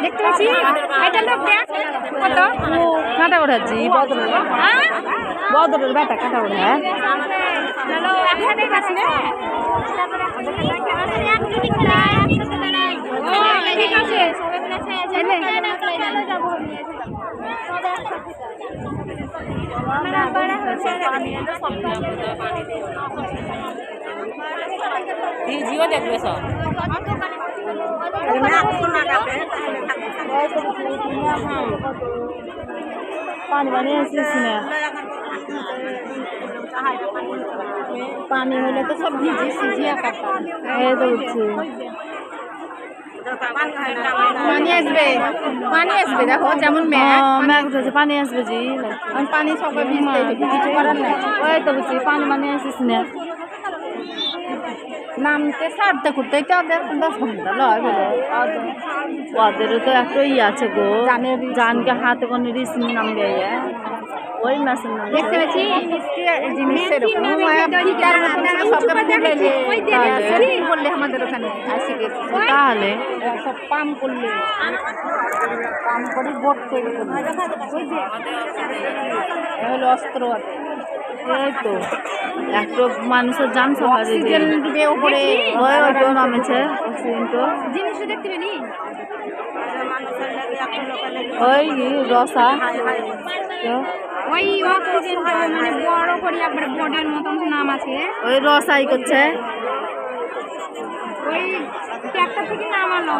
দেখতে পাচ্ছি এটা লোক দেখ কত কাঁটা ওঠাচ্ছি বদরের বেটা কাঁটা ওঠা হ্যালো একসাথেই পাচ্ছি না ঠিক আছে জিও দেখবে সব पानी पानी इसमें पानी होले तो सब भीजे सीजिया करता है तो পানি আসবে দেখো যেমন मैग उठे पानी आसबे जी পানি সবাই ভিজতে কিছু করার নাই ওই তো বুঝছি পানি পানি আসিস নামতে সারতে করতে কি ওদের 10 ঘন্টা লাগে ওদেরও তো একটা ই আছে গো জানকে হাতে কোনো রিস্ক নামবে ওই মেশিন দেখতে পাচ্ছি জিনিস এরকম করলে আমাদের ওখানে আসি গেছে তাহলে সব পাম করলে পাম করে বোট তৈরি করলে হলো অস্ত্র আছে এই তো একটা মানুষের জান অক্সিজেন দিবে উপরে ওইটাও নামেছে অক্সিজেন তো জিনিস দেখতে পেলি ওই রসা ওই অক্সিজেন মানে বড় করে একবারে বডির মতন নাম আছে ওই রসাই করছে ওই ট্র্যাক্টর থেকে নামানো